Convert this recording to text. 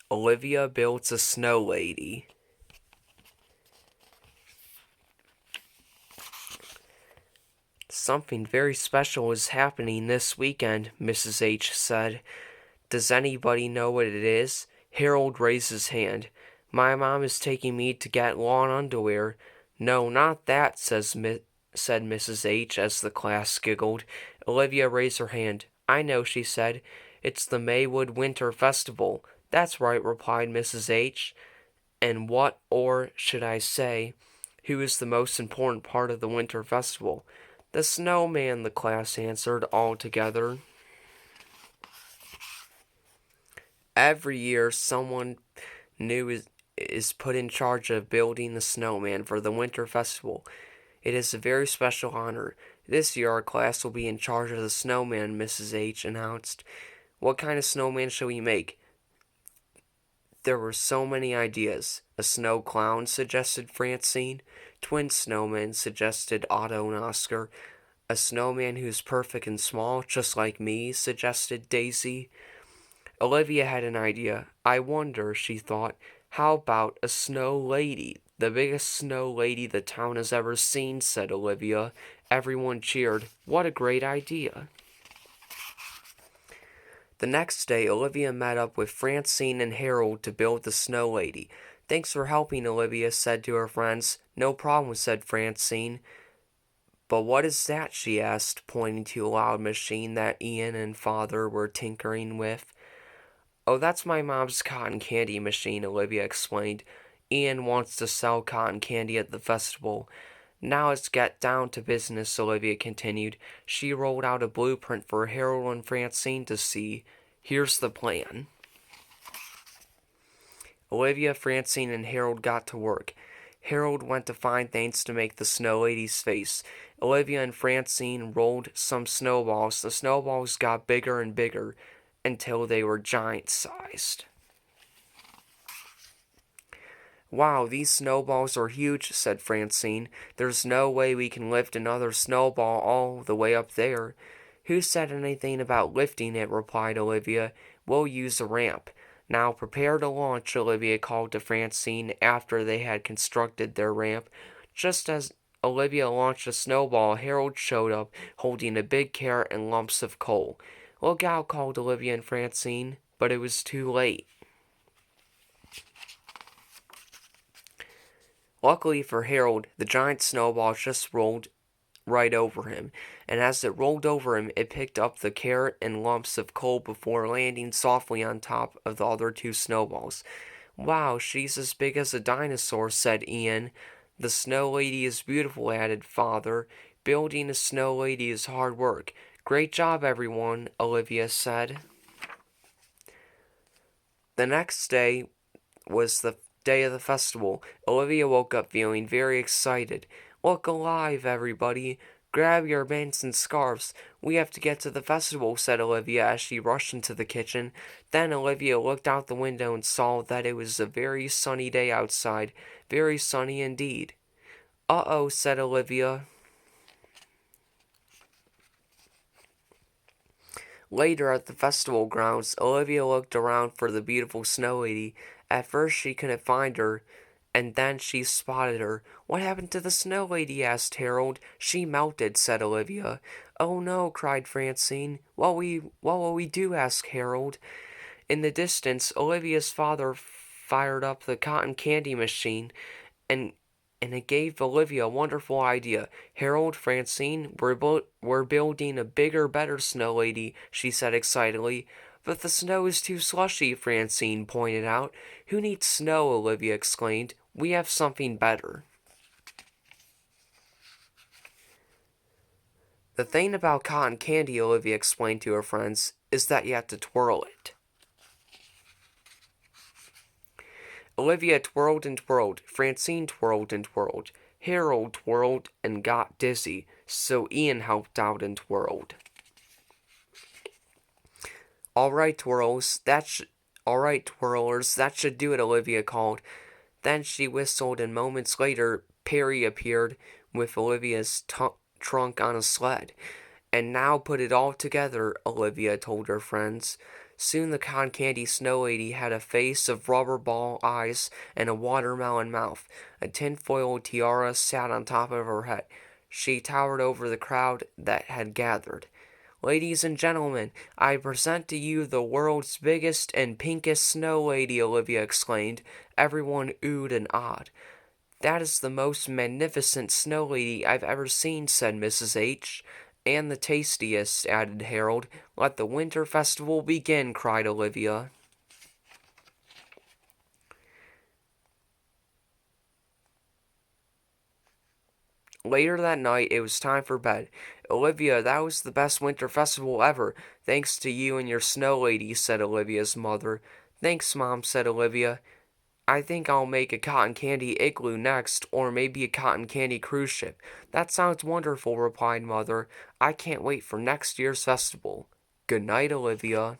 Olivia builds a snow lady. Something very special is happening this weekend, Mrs. H said. Does anybody know what it is? Harold raised his hand. My mom is taking me to get lawn underwear. No, not that, said Mrs. H as the class giggled. Olivia raised her hand. I know, she said. It's the Maywood Winter Festival. That's right, replied Mrs. H. And what, or should I say, who is the most important part of the Winter Festival? The snowman, the class answered all together. Every year, someone new is put in charge of building the snowman for the Winter Festival. It is a very special honor. This year, our class will be in charge of the snowman, Mrs. H announced. What kind of snowman shall we make? There were so many ideas. A snow clown, suggested Francine. Twin snowmen, suggested Otto and Oscar. A snowman who's perfect and small, just like me, suggested Daisy. Olivia had an idea. I wonder, she thought, how about a snow lady? The biggest snow lady the town has ever seen, said Olivia. Everyone cheered. What a great idea. The next day, Olivia met up with Francine and Harold to build the snow lady. Thanks for helping, Olivia said to her friends. No problem, said Francine. But what is that? She asked, pointing to a loud machine that Ian and Father were tinkering with. Oh, that's my mom's cotton candy machine, Olivia explained. Ian wants to sell cotton candy at the festival. Now let's get down to business, Olivia continued. She rolled out a blueprint for Harold and Francine to see. Here's the plan. Olivia, Francine, and Harold got to work. Harold went to find things to make the snow lady's face. Olivia and Francine rolled some snowballs. The snowballs got bigger and bigger until they were giant-sized. Wow, these snowballs are huge, said Francine. There's no way we can lift another snowball all the way up there. Who said anything about lifting it, replied Olivia. We'll use a ramp. Now prepare to launch, Olivia called to Francine after they had constructed their ramp. Just as Olivia launched a snowball, Harold showed up, holding a big carrot and lumps of coal. Look out, called Olivia and Francine, but it was too late. Luckily for Harold, the giant snowball just rolled right over him, and as it rolled over him, it picked up the carrot and lumps of coal before landing softly on top of the other two snowballs. Wow, she's as big as a dinosaur, said Ian. The snow lady is beautiful, added Father. Building a snow lady is hard work. Great job, everyone, Olivia said. The next day was the day of the festival. Olivia woke up feeling very excited. Look alive, everybody. Grab your bands and scarves. We have to get to the festival, said Olivia as she rushed into the kitchen. Then Olivia looked out the window and saw that it was a very sunny day outside. Very sunny indeed. Uh-oh, said Olivia. Later at the festival grounds, Olivia looked around for the beautiful snow lady. At first she couldn't find her, and then she spotted her. What happened to the snow lady? Asked Harold. She melted, said Olivia. Oh no, cried Francine. What will we do? Asked Harold. In the distance, Olivia's father fired up the cotton candy machine, and it gave Olivia a wonderful idea. Harold, Francine, we're building a bigger, better snow lady, she said excitedly. But the snow is too slushy, Francine pointed out. Who needs snow? Olivia exclaimed. We have something better. The thing about cotton candy, Olivia explained to her friends, is that you have to twirl it. Olivia twirled and twirled. Francine twirled and twirled. Harold twirled and got dizzy, so Ian helped out and twirled. All right, twirlers, that should do it, Olivia called. Then she whistled, and moments later, Perry appeared with Olivia's trunk on a sled. And now put it all together, Olivia told her friends. Soon the cotton candy snow lady had a face of rubber ball eyes and a watermelon mouth. A tinfoil tiara sat on top of her head. She towered over the crowd that had gathered. Ladies and gentlemen, I present to you the world's biggest and pinkest snow lady, Olivia exclaimed. Everyone oohed and awed. That is the most magnificent snow lady I've ever seen, said Mrs. H. And the tastiest, added Harold. Let the winter festival begin, cried Olivia. Later that night, it was time for bed. Olivia, that was the best winter festival ever, thanks to you and your snow lady, said Olivia's mother. Thanks, Mom, said Olivia. I think I'll make a cotton candy igloo next, or maybe a cotton candy cruise ship. That sounds wonderful, replied Mother. I can't wait for next year's festival. Good night, Olivia.